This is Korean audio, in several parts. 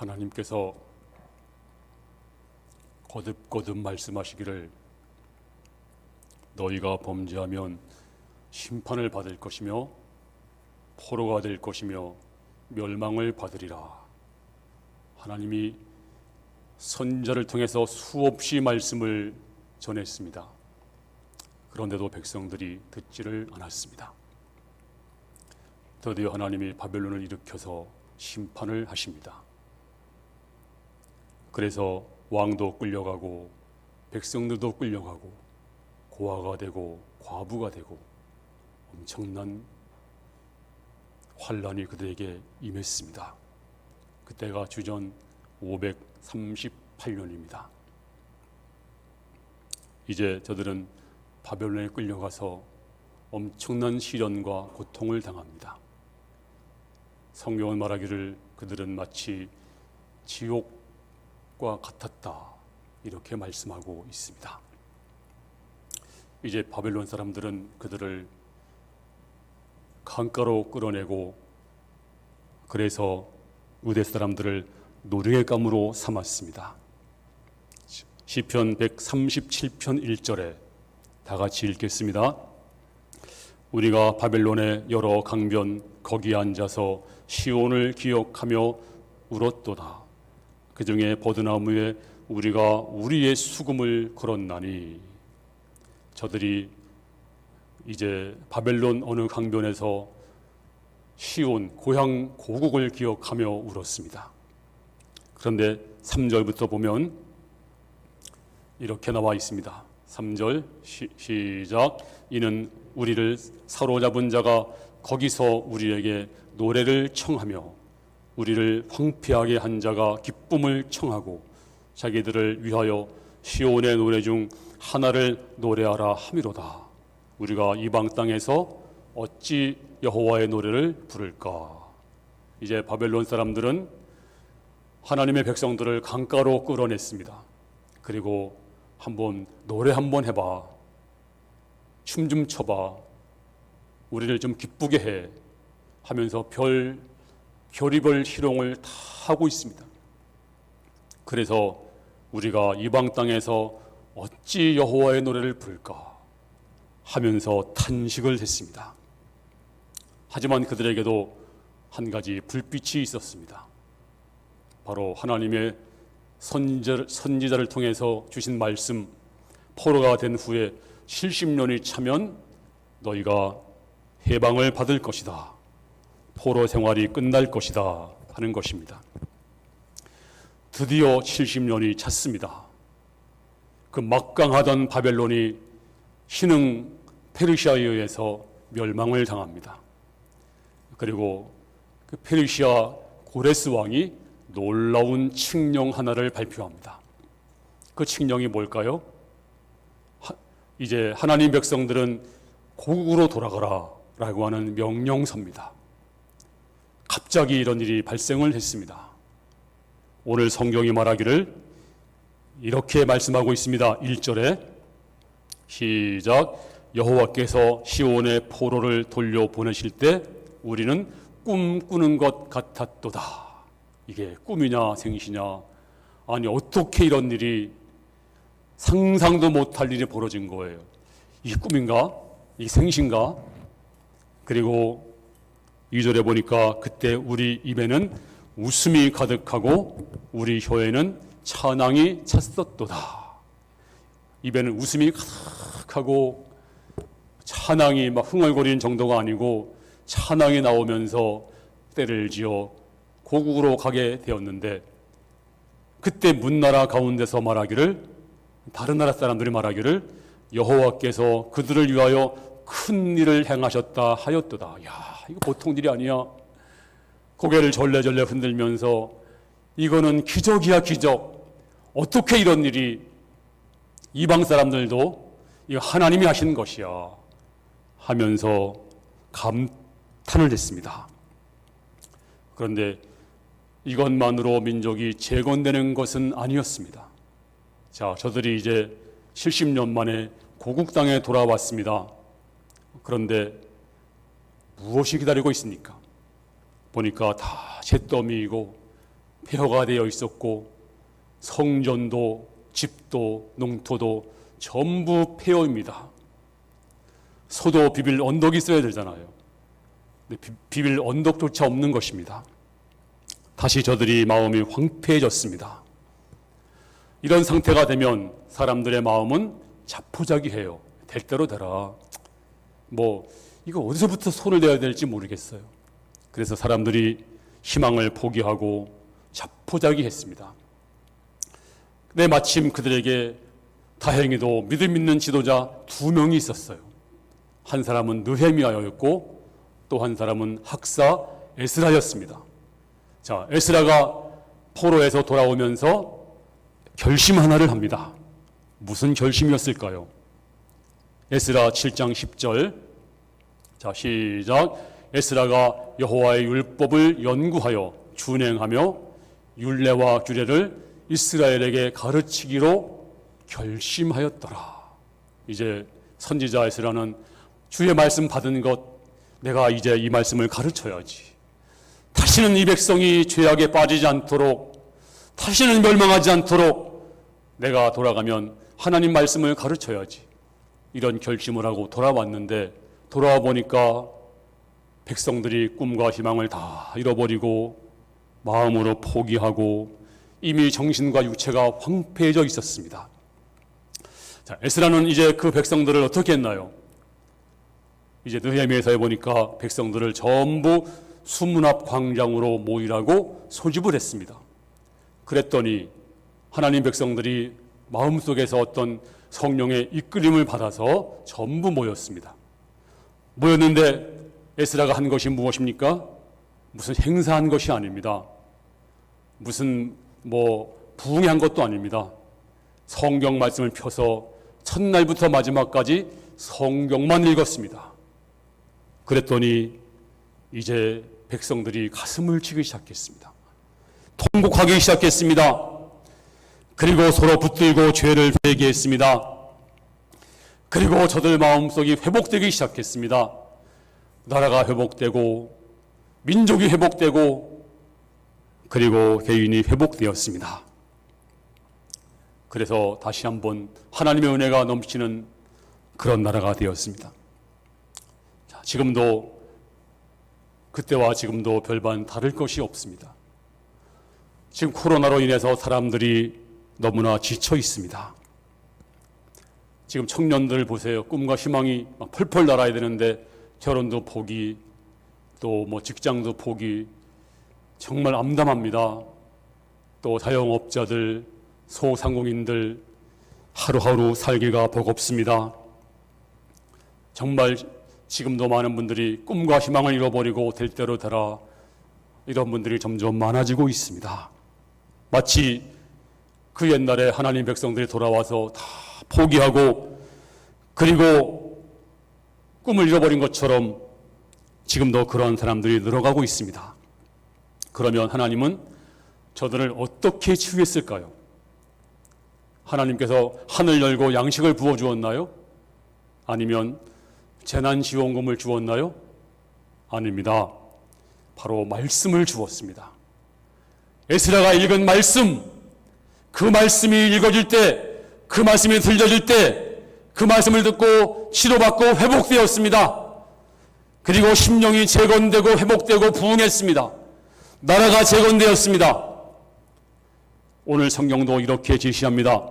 하나님께서 거듭거듭 말씀하시기를 너희가 범죄하면 심판을 받을 것이며 포로가 될 것이며 멸망을 받으리라. 하나님이 선지자를 통해서 수없이 말씀을 전했습니다. 그런데도 백성들이 듣지를 않았습니다. 드디어 하나님이 바벨론을 일으켜서 심판을 하십니다. 그래서 왕도 끌려가고 백성들도 끌려가고 고아가 되고 과부가 되고 엄청난 환란이 그들에게 임했습니다. 그때가 주전 538년입니다. 이제 저들은 바벨론에 끌려가서 엄청난 시련과 고통을 당합니다. 성경은 말하기를 그들은 마치 지옥과 같았다 이렇게 말씀하고 있습니다. 이제 바벨론 사람들은 그들을 강가로 끌어내고 그래서 유대 사람들을 노르게감으로 삼았습니다. 시편 137편 1절에 다 같이 읽겠습니다. 우리가 바벨론의 여러 강변 거기에 앉아서 시온을 기억하며 울었도다. 그 중에 버드나무에 우리가 우리의 수금을 걸었나니. 저들이 이제 바벨론 어느 강변에서 시온 고향 고국을 기억하며 울었습니다. 그런데 3절부터 보면 이렇게 나와 있습니다. 3절 시작. 이는 우리를 사로잡은 자가 거기서 우리에게 노래를 청하며 우리를 황폐하게 한 자가 기쁨을 청하고 자기들을 위하여 시온의 노래 중 하나를 노래하라 함이로다. 우리가 이방 땅에서 어찌 여호와의 노래를 부를까. 이제 바벨론 사람들은 하나님의 백성들을 강가로 끌어냈습니다. 그리고 한번 노래 한번 해봐, 춤 좀 춰봐, 우리를 좀 기쁘게 해 하면서 별의별 희롱을 다 하고 있습니다. 그래서 우리가 이방 땅에서 어찌 여호와의 노래를 부를까 하면서 탄식을 했습니다. 하지만 그들에게도 한 가지 불빛이 있었습니다. 바로 하나님의 선지자를 통해서 주신 말씀, 포로가 된 후에 70년이 차면 너희가 해방을 받을 것이다, 포로 생활이 끝날 것이다 하는 것입니다. 드디어 70년이 찼습니다. 그 막강하던 바벨론이 신흥 페르시아에 의해서 멸망을 당합니다. 그리고 그 페르시아 고레스 왕이 놀라운 칙령 하나를 발표합니다. 그 칙령이 뭘까요? 이제 하나님 백성들은 고국으로 돌아가라 라고 하는 명령서입니다. 갑자기 이런 일이 발생을 했습니다. 오늘 성경이 말하기를 이렇게 말씀하고 있습니다. 1절에 시작. 여호와께서 시온의 포로를 돌려보내실 때 우리는 꿈꾸는 것 같았도다. 이게 꿈이냐 생시냐, 아니 어떻게 이런 일이, 상상도 못할 일이 벌어진 거예요. 이게 꿈인가? 이게 생신가? 그리고 2절에 보니까 그때 우리 입에는 웃음이 가득하고 우리 혀에는 찬양이 찼었도다. 입에는 웃음이 가득하고 찬양이 막 흥얼거리는 정도가 아니고 찬양이 나오면서 때를 지어 고국으로 가게 되었는데, 그때 문나라 가운데서 말하기를, 다른 나라 사람들이 말하기를 여호와께서 그들을 위하여 큰 일을 행하셨다 하였도다. 야, 이거 보통 일이 아니야. 고개를 절레절레 흔들면서 이거는 기적이야, 기적. 어떻게 이런 일이, 이방 사람들도 이거 하나님이 하신 것이야 하면서 감탄을 했습니다. 그런데 이것만으로 민족이 재건되는 것은 아니었습니다. 자, 저들이 이제 70년 만에 고국 땅에 돌아왔습니다. 그런데 무엇이 기다리고 있습니까? 보니까 다 잿더미이고 폐허가 되어 있었고 성전도 집도 농토도 전부 폐허입니다. 소도 비빌 언덕이 있어야 되잖아요. 근데 비빌 언덕조차 없는 것입니다. 다시 저들이 마음이 황폐해졌습니다. 이런 상태가 되면 사람들의 마음은 자포자기해요. 될 대로 되라. 이거 어디서부터 손을 대야 될지 모르겠어요. 그래서 사람들이 희망을 포기하고 자포자기했습니다. 근데 마침 그들에게 다행히도 믿음 있는 지도자 2명이 있었어요. 한 사람은 느헤미야였고 또 한 사람은 학사 에스라였습니다. 자, 에스라가 포로에서 돌아오면서 결심 하나를 합니다. 무슨 결심이었을까요? 에스라 7장 10절. 자, 시작. 에스라가 여호와의 율법을 연구하여 준행하며 율례와 규례를 이스라엘에게 가르치기로 결심하였더라. 이제 선지자 에스라는 주의 말씀 받은 것, 내가 이제 이 말씀을 가르쳐야지. 다시는 이 백성이 죄악에 빠지지 않도록, 다시는 멸망하지 않도록 내가 돌아가면 하나님 말씀을 가르쳐야지. 이런 결심을 하고 돌아왔는데, 돌아와 보니까 백성들이 꿈과 희망을 다 잃어버리고 마음으로 포기하고 이미 정신과 육체가 황폐해져 있었습니다. 자, 에스라는 이제 그 백성들을 어떻게 했나요? 이제 느헤미야서에 보니까 백성들을 전부 수문 앞 광장으로 모이라고 소집을 했습니다. 그랬더니 하나님 백성들이 마음속에서 어떤 성령의 이끌림을 받아서 전부 모였습니다. 모였는데 에스라가 한 것이 무엇입니까? 무슨 행사한 것이 아닙니다. 무슨 부흥한 것도 아닙니다. 성경 말씀을 펴서 첫날부터 마지막까지 성경만 읽었습니다. 그랬더니 이제 백성들이 가슴을 치기 시작했습니다. 통곡하기 시작했습니다. 그리고 서로 붙들고 죄를 회개했습니다. 그리고 저들 마음속이 회복되기 시작했습니다. 나라가 회복되고 민족이 회복되고 그리고 개인이 회복되었습니다. 그래서 다시 한번 하나님의 은혜가 넘치는 그런 나라가 되었습니다. 자, 지금도 그때와 지금도 별반 다를 것이 없습니다. 지금 코로나로 인해서 사람들이 너무나 지쳐 있습니다. 지금 청년들 보세요. 꿈과 희망이 막 펄펄 날아야 되는데 결혼도 포기, 또 직장도 포기, 정말 암담합니다. 또 자영업자들, 소상공인들 하루하루 살기가 버겁습니다. 정말 지금도 많은 분들이 꿈과 희망을 잃어버리고 될 대로 되라, 이런 분들이 점점 많아지고 있습니다. 마치 그 옛날에 하나님 백성들이 돌아와서 다 포기하고 그리고 꿈을 잃어버린 것처럼 지금도 그런 사람들이 늘어가고 있습니다. 그러면 하나님은 저들을 어떻게 치유했을까요? 하나님께서 하늘 열고 양식을 부어주었나요? 아니면 재난지원금을 주었나요? 아닙니다. 바로 말씀을 주었습니다. 에스라가 읽은 말씀, 그 말씀이 읽어질 때, 그 말씀이 들려질 때 그 말씀을 듣고 치료받고 회복되었습니다. 그리고 심령이 재건되고 회복되고 부흥했습니다. 나라가 재건되었습니다. 오늘 성경도 이렇게 제시합니다.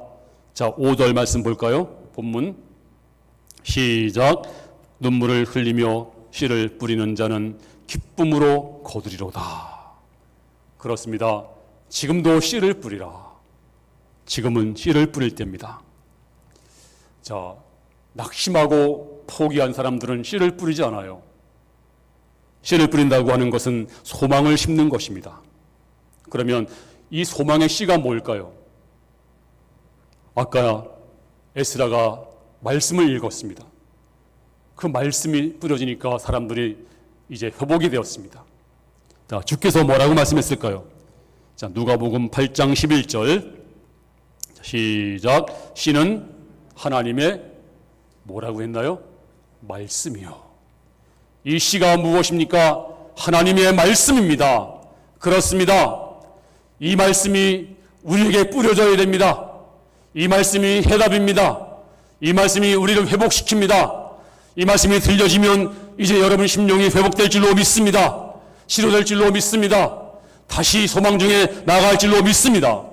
자, 5절 말씀 볼까요? 본문 시작. 눈물을 흘리며 씨를 뿌리는 자는 기쁨으로 거두리로다. 그렇습니다. 지금도 씨를 뿌리라. 지금은 씨를 뿌릴 때입니다. 자, 낙심하고 포기한 사람들은 씨를 뿌리지 않아요. 씨를 뿌린다고 하는 것은 소망을 심는 것입니다. 그러면 이 소망의 씨가 뭘까요? 아까 에스라가 말씀을 읽었습니다. 그 말씀이 뿌려지니까 사람들이 이제 회복이 되었습니다. 자, 주께서 뭐라고 말씀했을까요? 자, 누가복음 8장 11절 시작. 씨는 하나님의 뭐라고 했나요? 말씀이요. 이 씨가 무엇입니까? 하나님의 말씀입니다. 그렇습니다. 이 말씀이 우리에게 뿌려져야 됩니다. 이 말씀이 해답입니다. 이 말씀이 우리를 회복시킵니다. 이 말씀이 들려지면 이제 여러분 심령이 회복될 줄로 믿습니다. 치료될 줄로 믿습니다. 다시 소망 중에 나아갈 줄로 믿습니다.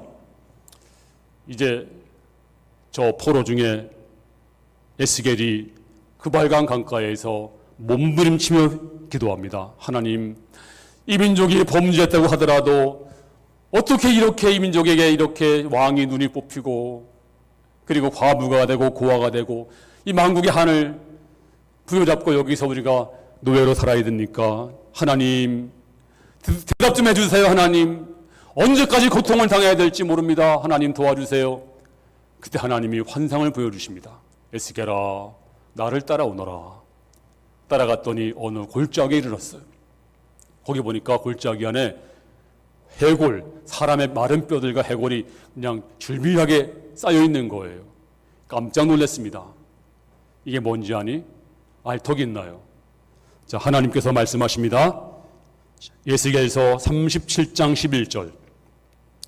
이제 저 포로 중에 에스겔이 그 밝은 강가에서 몸부림치며 기도합니다. 하나님, 이 민족이 범죄했다고 하더라도 어떻게 이렇게 이 민족에게 이렇게 왕이 눈이 뽑히고 그리고 과부가 되고 고아가 되고 이 만국의 한을 부여잡고 여기서 우리가 노예로 살아야 됩니까? 하나님, 대답 좀 해주세요. 하나님, 언제까지 고통을 당해야 될지 모릅니다. 하나님 도와주세요. 그때 하나님이 환상을 보여주십니다. 에스겔아, 나를 따라오너라. 따라갔더니 어느 골짜기에 이르렀어요. 거기 보니까 골짜기 안에 해골, 사람의 마른 뼈들과 해골이 그냥 줄비하게 쌓여 있는 거예요. 깜짝 놀랐습니다. 이게 뭔지 아니? 알턱이 있나요? 자, 하나님께서 말씀하십니다. 에스겔서 37장 11절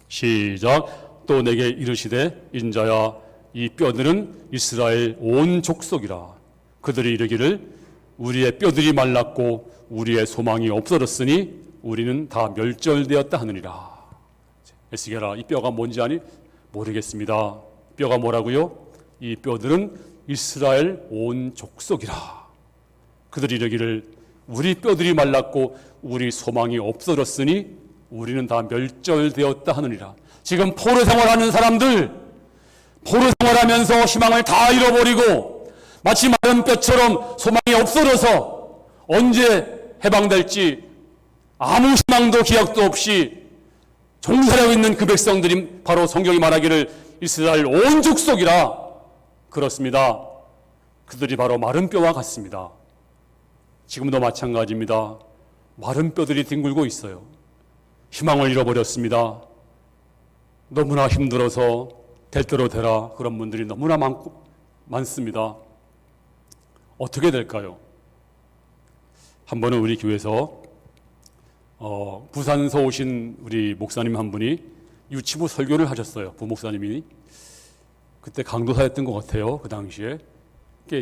시작. 또 내게 이르시되 인자야, 이 뼈들은 이스라엘 온 족속이라. 그들이 이르기를 우리의 뼈들이 말랐고 우리의 소망이 없어졌으니 우리는 다 멸절되었다 하느니라. 에스겔아, 이 뼈가 뭔지 아니? 모르겠습니다. 뼈가 뭐라고요? 이 뼈들은 이스라엘 온 족속이라. 그들이 이르기를 우리 뼈들이 말랐고 우리 소망이 없어졌으니 우리는 다 멸절되었다 하느니라. 지금 포로 생활하는 사람들, 포로 생활하면서 희망을 다 잃어버리고 마치 마른 뼈처럼 소망이 없어져서 언제 해방될지 아무 희망도 기약도 없이 종살하고 있는 그 백성들이 바로 성경이 말하기를 이스라엘 온 족속이라. 그렇습니다. 그들이 바로 마른 뼈와 같습니다. 지금도 마찬가지입니다. 마른 뼈들이 뒹굴고 있어요. 희망을 잃어버렸습니다. 너무나 힘들어서 될 대로 되라, 그런 분들이 너무나 많습니다. 어떻게 될까요? 한 번은 우리 교회에서 부산서 오신 우리 목사님 한 분이 유치부 설교를 하셨어요. 부목사님이. 그때 강도사였던 것 같아요. 그 당시에.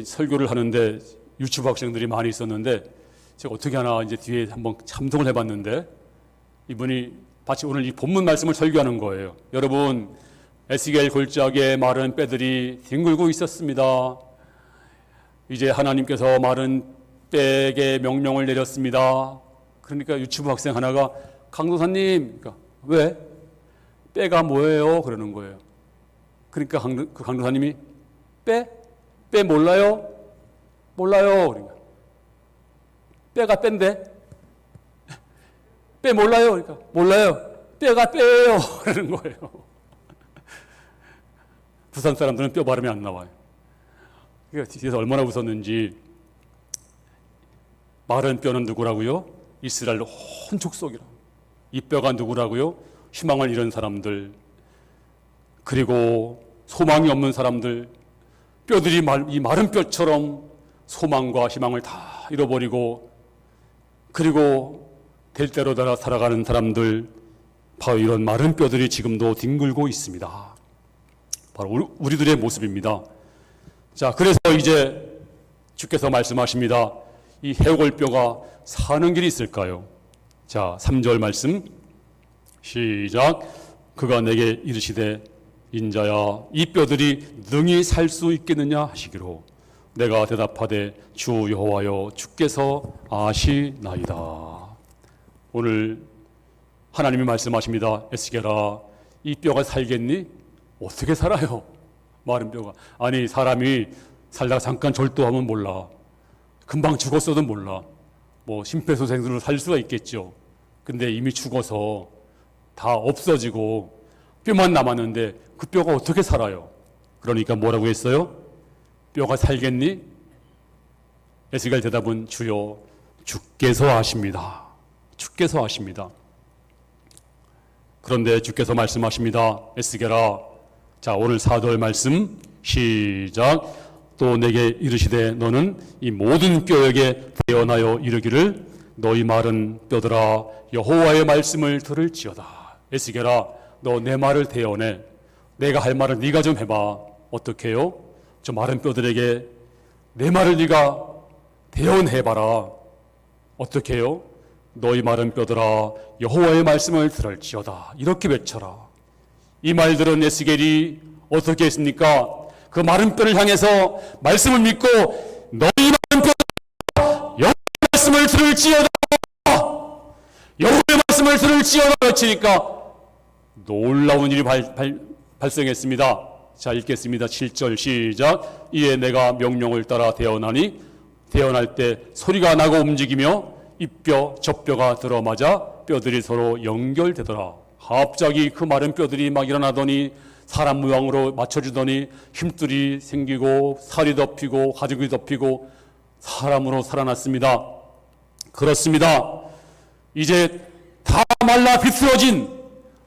설교를 하는데 유치부 학생들이 많이 있었는데 제가 어떻게 하나 이제 뒤에 한번 참석을 해봤는데 이분이 마치 오늘 이 본문 말씀을 설교하는 거예요. 여러분, 에스겔 골짜기에 마른 뼈들이 뒹굴고 있었습니다. 이제 하나님께서 마른 뼈에게 명령을 내렸습니다. 그러니까 유치부 학생 하나가 강도사님, 그러니까 왜? 뼈가 뭐예요? 그러는 거예요. 그러니까 그 강도사님이 뼈 몰라요? 몰라요. 그러니까 뼈가 뼈인데 뼈 몰라요? 그러니까 몰라요. 뼈가 뼈예요. 그러는 거예요. 부산 사람들은 뼈 발음이 안 나와요. 그러니까 뒤에서 얼마나 웃었는지. 마른 뼈는 누구라고요? 이스라엘 온 족속이라. 이 뼈가 누구라고요? 희망을 잃은 사람들, 그리고 소망이 없는 사람들, 뼈들이 이 마른 뼈처럼 소망과 희망을 다 잃어버리고 그리고 될 대로 살아가는 사람들, 바로 이런 마른 뼈들이 지금도 뒹굴고 있습니다. 바로 우리들의 모습입니다. 자, 그래서 이제 주께서 말씀하십니다. 이 해골뼈가 사는 길이 있을까요? 자, 3절 말씀 시작. 그가 내게 이르시되 인자야, 이 뼈들이 능히 살 수 있겠느냐 하시기로 내가 대답하되 주 여호와여, 주께서 아시나이다. 오늘 하나님이 말씀하십니다. 에스겔아, 이 뼈가 살겠니? 어떻게 살아요? 마른 뼈가. 아니, 사람이 살다가 잠깐 절도하면 몰라. 금방 죽었어도 몰라. 뭐 심폐소생술로 살 수가 있겠죠. 근데 이미 죽어서 다 없어지고 뼈만 남았는데 그 뼈가 어떻게 살아요? 그러니까 뭐라고 했어요? 뼈가 살겠니? 에스겔 대답은 주여, 주께서 아십니다. 주께서 아십니다. 그런데 주께서 말씀하십니다. 에스겔아, 자, 오늘 4절 말씀 시작. 또 내게 이르시되 너는 이 모든 뼈에게 대언하여 이르기를 너희 마른 뼈들아, 여호와의 말씀을 들을지어다. 에스겔아, 너 내 말을 대언해. 내가 할 말을 네가 좀 해봐. 어떻게 해요? 저 마른 뼈들에게 내 말을 네가 대언해봐라. 어떻게 해요? 너희 마른 뼈들아, 여호와의 말씀을 들을지어다. 이렇게 외쳐라. 이 말들은 에스겔이 어떻게 했습니까? 그 마른 뼈를 향해서 말씀을 믿고 너희 마른 뼈들아, 여호와의 말씀을 들을지어다. 여호와의 말씀을 들을지어다 외치니까 놀라운 일이 발생했습니다. 자, 읽겠습니다. 7절 시작. 이에 내가 명령을 따라 대언하니 대언할 때 소리가 나고 움직이며 이 뼈 저 뼈가 들어맞아 뼈들이 서로 연결되더라. 갑자기 그 마른 뼈들이 막 일어나더니 사람 모양으로 맞춰주더니 힘줄이 생기고 살이 덮이고 가죽이 덮이고 사람으로 살아났습니다. 그렇습니다. 이제 다 말라 비틀어진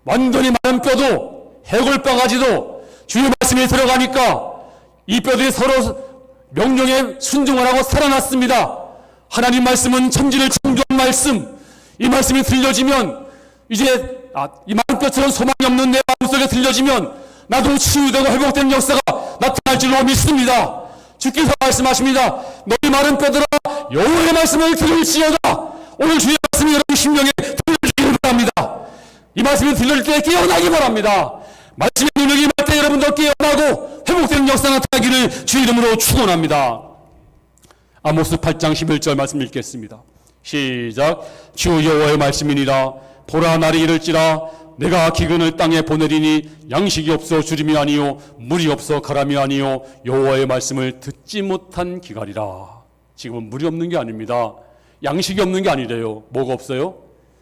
완전히 마른 뼈도 해골바가지도 주의 말씀에 들어가니까 이 뼈들이 서로 명령에 순종을 하고 살아났습니다. 하나님 말씀은 천지를 창조한 말씀. 이 말씀이 들려지면 이제 이 마른 뼈처럼 소망이 없는 내 마음속에 들려지면 나도 치유되고 회복되는 역사가 나타날 줄로 믿습니다. 주께서 말씀하십니다. 너희 마른 뼈들아, 여호와의 말씀을 들을지어다. 오늘 주의 말씀이 여러분 심령에 들려주기를 바랍니다. 이 말씀이 들릴 때 깨어나기 바랍니다. 말씀의 능력이 임할 때 여러분도 깨어나고 회복되는 역사 나타나기를 주 이름으로 축원합니다. 아모스 8장 11절 말씀 읽겠습니다. 시작. 주 여호와의 말씀이니라. 보라, 날이 이를지라 내가 기근을 땅에 보내리니 양식이 없어 주림이 아니요 물이 없어 가람이 아니요 여호와의 말씀을 듣지 못한 기갈이라. 지금은 물이 없는 게 아닙니다. 양식이 없는 게 아니래요. 뭐가 없어요?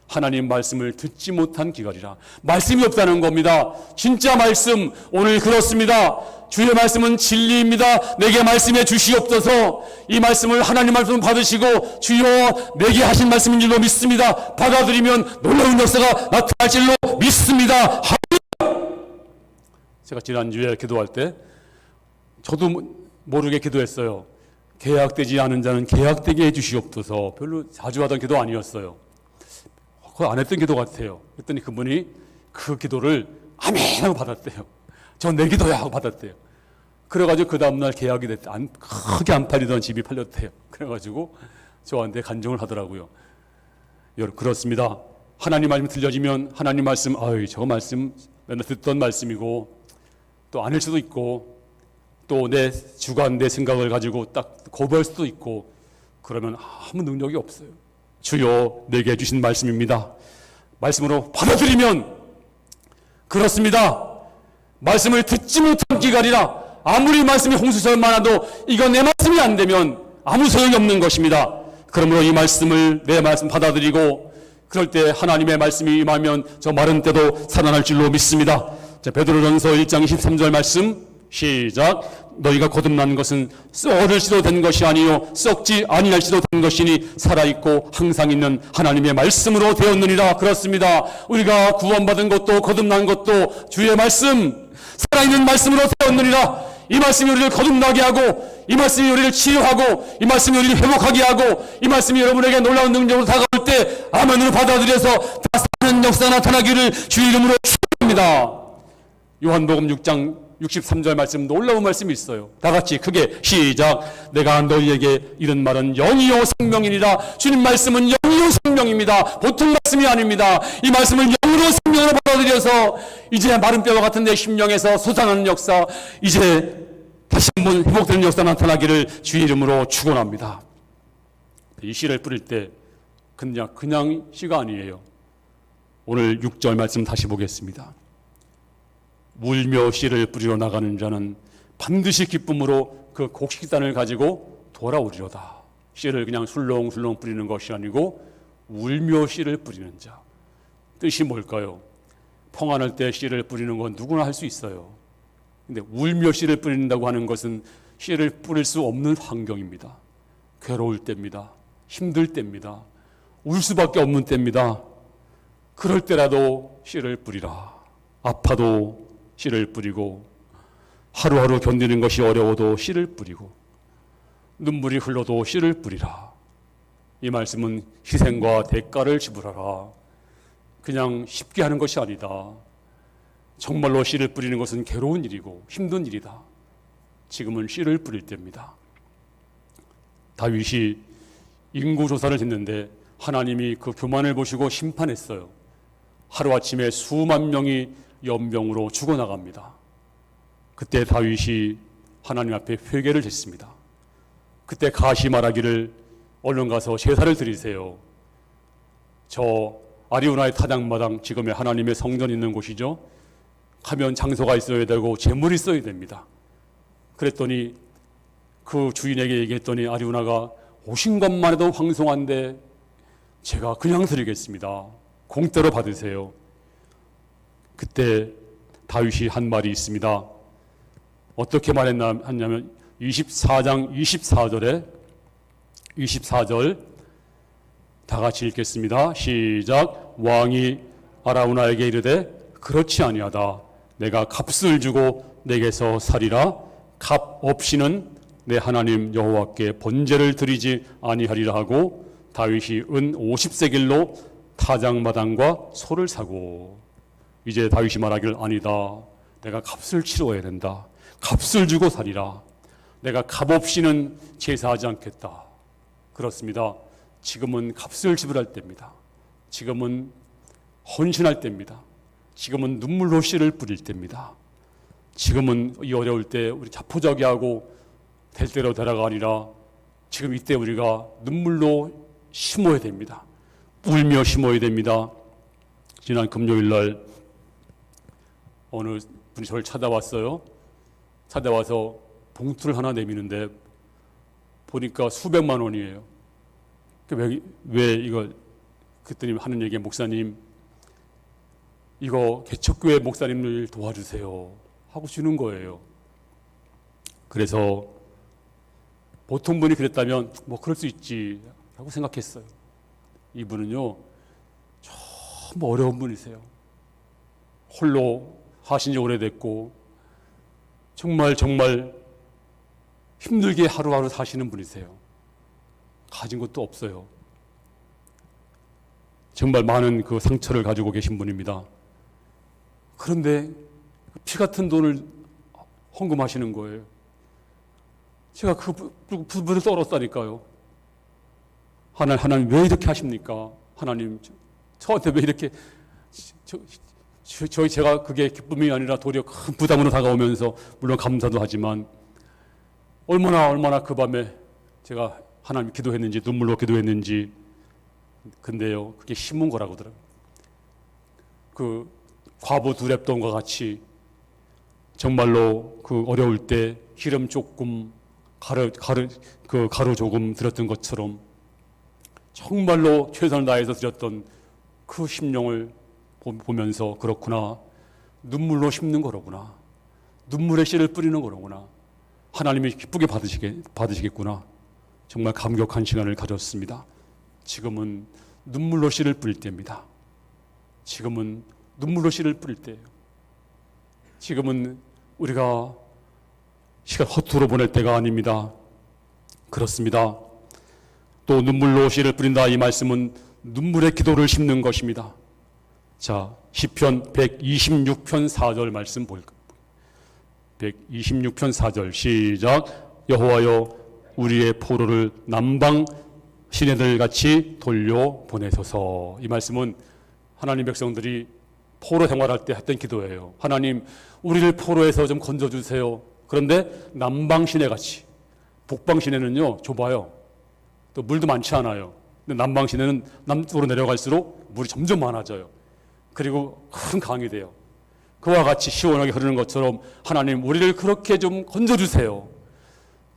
하나님 말씀을 듣지 못한 기갈이라. 말씀이 없다는 겁니다. 진짜 말씀, 오늘 그렇습니다. 주의 말씀은 진리입니다. 내게 말씀해 주시옵소서. 이 말씀을 하나님 말씀 받으시고 주여 내게 하신 말씀인 줄로 믿습니다. 받아들이면 놀라운 역사가 나타날 줄로 믿습니다. 할렐루야. 제가 지난주에 기도할 때 저도 모르게 기도했어요. 계약되지 않은 자는 계약되게 해주시옵소서. 별로 자주 하던 기도 아니었어요. 그거 안 했던 기도 같아요. 그랬더니 그분이 그 기도를 아멘 하고 받았대요. 전 내 기도야 하고 받았대요. 그래가지고 그 다음날 계약이 됐대. 크게 안 팔리던 집이 팔렸대요. 그래가지고 저한테 간증을 하더라고요. 여러분, 그렇습니다. 하나님 말씀 들려지면 하나님 말씀, 저거 말씀 맨날 듣던 말씀이고 또 아닐 수도 있고 또 내 주관, 내 생각을 가지고 딱 거부할 수도 있고 그러면 아무 능력이 없어요. 주여 내게 주신 말씀입니다. 말씀으로 받아들이면 그렇습니다. 말씀을 듣지 못한 기갈이라. 아무리 말씀이 홍수처럼 많아도 이건 내 말씀이 안 되면 아무 소용이 없는 것입니다. 그러므로 이 말씀을 내 말씀 받아들이고 그럴 때 하나님의 말씀이 임하면 저 마른 때도 살아날 줄로 믿습니다. 자, 베드로전서 1장 23절 말씀 시작. 너희가 거듭난 것은 썩을지도 된 것이 아니요 썩지 아니할지도 된 것이니 살아있고 항상 있는 하나님의 말씀으로 되었느니라. 그렇습니다. 우리가 구원받은 것도 거듭난 것도 주의 말씀, 살아있는 말씀으로 되었느니라. 이 말씀이 우리를 거듭나게 하고 이 말씀이 우리를 치유하고 이 말씀이 우리를 회복하게 하고 이 말씀이 여러분에게 놀라운 능력으로 다가올 때 아멘으로 받아들여서 다 사는 역사 나타나기를 주 이름으로 축원합니다. 요한복음 6장 63절 말씀, 놀라운 말씀이 있어요. 다 같이 크게 시작. 내가 너희에게 이런 말은 영이요 생명이니라. 주님 말씀은 영이요 생명입니다. 보통 말씀이 아닙니다. 이 말씀을 영으로 생명으로 받아들여서 이제 마른 뼈와 같은 내 심령에서 솟아나는 역사, 이제 다시 한번 회복되는 역사 나타나기를 주의 이름으로 축원합니다. 이 씨를 뿌릴 때 그냥 씨가 아니에요. 오늘 6절 말씀 다시 보겠습니다. 물며 씨를 뿌리러 나가는 자는 반드시 기쁨으로 그 곡식단을 가지고 돌아오리로다. 씨를 그냥 술렁술렁 뿌리는 것이 아니고 울며 씨를 뿌리는 자. 뜻이 뭘까요? 평안할 때 씨를 뿌리는 건 누구나 할 수 있어요. 근데 울며 씨를 뿌린다고 하는 것은 씨를 뿌릴 수 없는 환경입니다. 괴로울 때입니다. 힘들 때입니다. 울 수밖에 없는 때입니다. 그럴 때라도 씨를 뿌리라. 아파도 씨를 뿌리고 하루하루 견디는 것이 어려워도 씨를 뿌리고 눈물이 흘러도 씨를 뿌리라. 이 말씀은 희생과 대가를 지불하라. 그냥 쉽게 하는 것이 아니다. 정말로 씨를 뿌리는 것은 괴로운 일이고 힘든 일이다. 지금은 씨를 뿌릴 때입니다. 다윗이 인구조사를 했는데 하나님이 그 교만을 보시고 심판했어요. 하루아침에 수만 명이 연병으로 죽어나갑니다. 그때 다윗이 하나님 앞에 회개를 했습니다. 그때 가시 말하기를 얼른 가서 제사를 드리세요. 저 아리우나의 타작마당, 지금의 하나님의 성전이 있는 곳이죠. 가면 장소가 있어야 되고 재물이 있어야 됩니다. 그랬더니 그 주인에게 얘기했더니 아리우나가 오신 것만 해도 황송한데 제가 그냥 드리겠습니다. 공짜로 받으세요. 그때 다윗이 한 말이 있습니다. 어떻게 말했냐면 24장 24절 다 같이 읽겠습니다. 시작. 왕이 아라우나에게 이르되 그렇지 아니하다. 내가 값을 주고 내게서 살이라. 값 없이는 내 하나님 여호와께 번제를 드리지 아니하리라 하고 다윗이 은 50세겔로 타작마당과 소를 사고, 이제 다윗이 말하길 아니다. 내가 값을 치러야 된다. 값을 주고 살이라. 내가 값 없이는 제사하지 않겠다. 그렇습니다. 지금은 값을 지불할 때입니다. 지금은 헌신할 때입니다. 지금은 눈물로 씨를 뿌릴 때입니다. 지금은 이 어려울 때 우리 자포자기하고 될 대로 되라가 아니라 지금 이때 우리가 눈물로 심어야 됩니다. 울며 심어야 됩니다. 지난 금요일 날 어느 분이 저를 찾아왔어요. 찾아와서 봉투를 하나 내미는데 보니까 수백만 원이에요. 왜 이걸, 그랬더니 하는 얘기에 목사님 이거 개척교회 목사님을 도와주세요 하고 주는 거예요. 그래서 보통 분이 그랬다면 뭐 그럴 수 있지 라고 생각했어요. 이분은요 참 어려운 분이세요. 홀로 하신 지 오래됐고 정말 힘들게 하루하루 사시는 분이세요. 가진 것도 없어요. 정말 많은 그 상처를 가지고 계신 분입니다. 그런데 피 같은 돈을 헌금하시는 거예요. 제가 그 분을 떨었다니까요. 하나님 왜 이렇게 하십니까? 하나님 저한테 왜 이렇게 제가 그게 기쁨이 아니라 도리어 큰 부담으로 다가오면서 물론 감사도 하지만 얼마나 그 밤에 제가 하나님 기도했는지 눈물로 기도했는지. 근데요 그게 심은 거라고 하더라고요. 그 과부 두렙돈과 같이 정말로 그 어려울 때 기름 조금 가루 조금 드렸던 것처럼 정말로 최선을 다해서 드렸던 그 심령을 보면서 그렇구나, 눈물로 심는 거로구나, 눈물의 씨를 뿌리는 거로구나, 하나님이 기쁘게 받으시겠구나, 정말 감격한 시간을 가졌습니다. 지금은 눈물로 씨를 뿌릴 때입니다. 지금은 눈물로 씨를 뿌릴 때예요. 지금은 우리가 시간 허투루 보낼 때가 아닙니다. 그렇습니다. 또 눈물로 씨를 뿌린다, 이 말씀은 눈물의 기도를 심는 것입니다. 자, 시편 126편 4절 말씀 볼까요? 126편 4절 시작. 여호와여 우리의 포로를 남방 시내들 같이 돌려보내소서. 이 말씀은 하나님 백성들이 포로 생활할 때 했던 기도예요. 하나님 우리를 포로에서 좀 건져주세요. 그런데 남방 시내같이, 북방 시내는요 좁아요. 또 물도 많지 않아요. 근데 남방 시내는 남쪽으로 내려갈수록 물이 점점 많아져요. 그리고 큰 강이 돼요. 그와 같이 시원하게 흐르는 것처럼 하나님 우리를 그렇게 좀 건져주세요.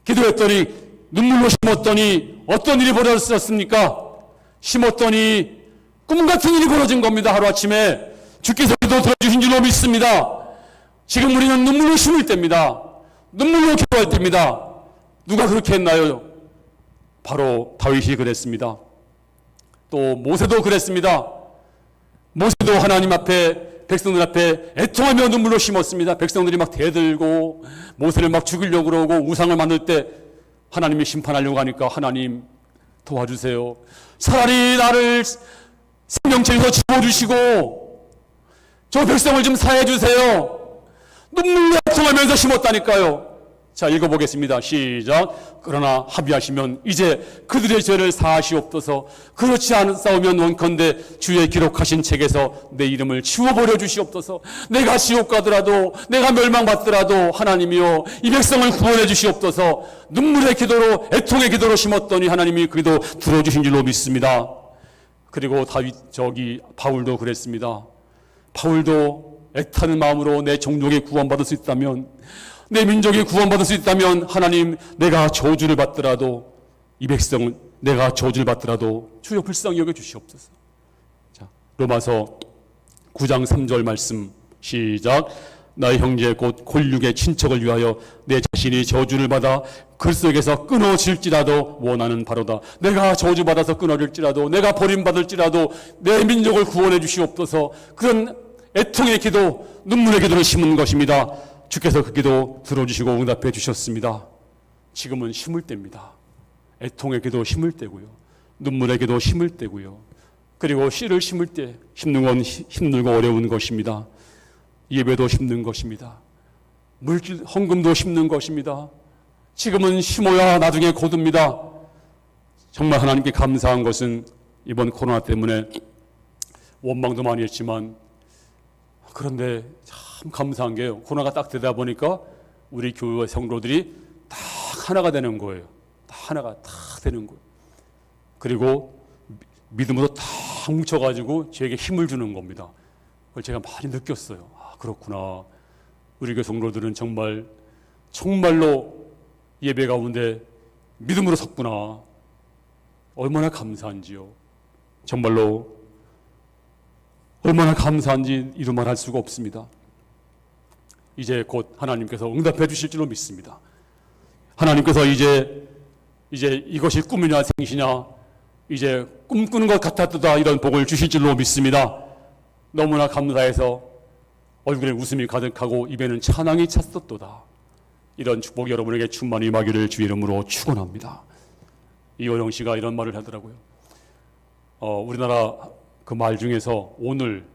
기도했더니 눈물로 심었더니 어떤 일이 벌어졌습니까? 심었더니 꿈같은 일이 벌어진 겁니다. 하루아침에 주께서 기도 들어주신 줄로 믿습니다. 지금 우리는 눈물로 심을 때입니다. 눈물로 기도할 때입니다. 누가 그렇게 했나요? 바로 다윗이 그랬습니다. 또 모세도 그랬습니다. 모세도 하나님 앞에, 백성들 앞에 애통하며 눈물로 심었습니다. 백성들이 막 대들고 모세를 막 죽이려고 그러고 우상을 만들 때 하나님이 심판하려고 하니까 하나님 도와주세요. 차라리 나를 생명체에서 집어주시고 저 백성을 좀 사해 주세요. 눈물로 통하면서 심었다니까요. 자, 읽어보겠습니다. 시작. 그러나 합의하시면 이제 그들의 죄를 사하시옵소서. 그렇지 않사오면 원컨대 주의 기록하신 책에서 내 이름을 지워버려 주시옵소서. 내가 지옥 가더라도 내가 멸망받더라도 하나님이여 이 백성을 구원해 주시옵소서. 눈물의 기도로 애통의 기도로 심었더니 하나님이 그 기도 들어주신 줄로 믿습니다. 그리고 바울도 그랬습니다. 바울도 애타는 마음으로 내 종족이 구원받을 수 있다면, 내 민족이 구원받을 수 있다면 하나님, 내가 저주를 받더라도 이 백성은 내가 저주를 받더라도 주여 불쌍히 여겨 주시옵소서. 자, 로마서 9장 3절 말씀 시작. 나의 형제 곧 골육의 친척을 위하여 내 자신이 저주를 받아 글 속에서 끊어질지라도 원하는 바로다. 내가 저주받아서 끊어질지라도, 내가 버림받을지라도 내 민족을 구원해 주시옵소서. 그런 애통의 기도, 눈물의 기도를 심은 것입니다. 주께서 그 기도 들어주시고 응답해 주셨습니다. 지금은 심을 때입니다. 애통의 기도 심을 때고요. 눈물의 기도 심을 때고요. 그리고 씨를 심을 때 심는 건 힘들고 어려운 것입니다. 예배도 심는 것입니다. 물질, 헌금도 심는 것입니다. 지금은 심어야 나중에 거둡니다. 정말 하나님께 감사한 것은 이번 코로나 때문에 원망도 많이 했지만, 그런데 참 감사한 게요, 코로나가 딱 되다 보니까 우리 교회 성도들이 딱 하나가 되는 거예요. 딱 하나가 딱 되는 거예요. 그리고 믿음으로 딱 뭉쳐가지고 저에게 힘을 주는 겁니다. 그걸 제가 많이 느꼈어요. 아, 그렇구나. 우리 교회 성도들은 정말로 예배 가운데 믿음으로 섰구나. 얼마나 감사한지요. 정말로 얼마나 감사한지 이루 말할 수가 없습니다. 이제 곧 하나님께서 응답해 주실 줄로 믿습니다. 하나님께서 이제 이것이 꿈이냐 생시냐, 이제 꿈꾸는 것 같았다, 이런 복을 주실 줄로 믿습니다. 너무나 감사해서 얼굴에 웃음이 가득하고 입에는 찬양이 찼었도다. 이런 축복이 여러분에게 충만히 임하기를 주의 이름으로 축원합니다. 이호영 씨가 이런 말을 하더라고요. 우리나라 그 말 중에서 오늘,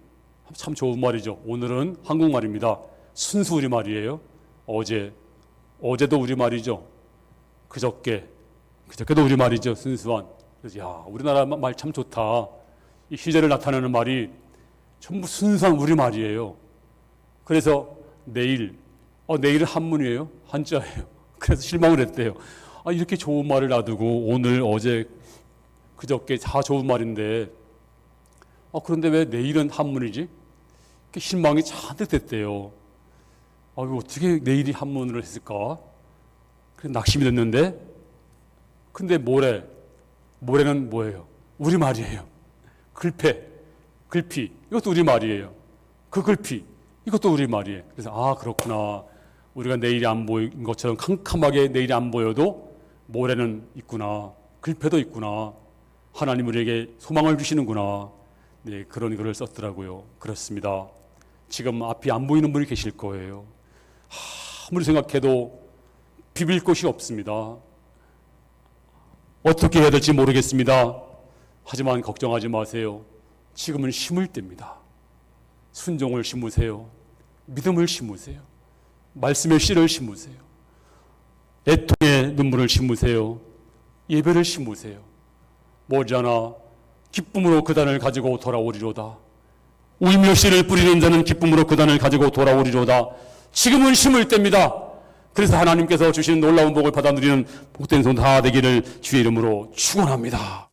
참 좋은 말이죠. 오늘은 한국말입니다. 순수 우리말이에요. 어제도 우리말이죠. 그저께도 우리말이죠. 순수한. 그래서 야, 우리나라 말 참 좋다. 이 시제를 나타내는 말이 전부 순수한 우리말이에요. 그래서 내일은 한문이에요. 한자예요. 그래서 실망을 했대요. 아, 이렇게 좋은 말을 놔두고 오늘, 어제, 그저께 다 좋은 말인데, 그런데 왜 내일은 한문이지? 실망이 잔뜩 됐대요. 이거 어떻게 내일이 한문으로 했을까? 그래서 낙심이 됐는데, 근데 모래는 뭐예요? 우리말이에요. 글피, 이것도 우리말이에요. 그 글피, 이것도 우리말이에요. 그래서 그렇구나. 우리가 내일이 안 보인 것처럼 캄캄하게 내일이 안 보여도 모래는 있구나. 글패도 있구나. 하나님 우리에게 소망을 주시는구나. 네, 그런 글을 썼더라고요. 그렇습니다. 지금 앞이 안 보이는 분이 계실 거예요. 아무리 생각해도 비빌 곳이 없습니다. 어떻게 해야 될지 모르겠습니다. 하지만 걱정하지 마세요. 지금은 심을 때입니다. 순종을 심으세요. 믿음을 심으세요. 말씀의 씨를 심으세요. 애통의 눈물을 심으세요. 예배를 심으세요. 머지않아 기쁨으로 그 단을 가지고 돌아오리로다. 울며 씨를 뿌리는 자는 기쁨으로 그 단을 가지고 돌아오리로다. 지금은 심을 때입니다. 그래서 하나님께서 주신 놀라운 복을 받아 누리는 복된 손 다 되기를 주의 이름으로 축원합니다.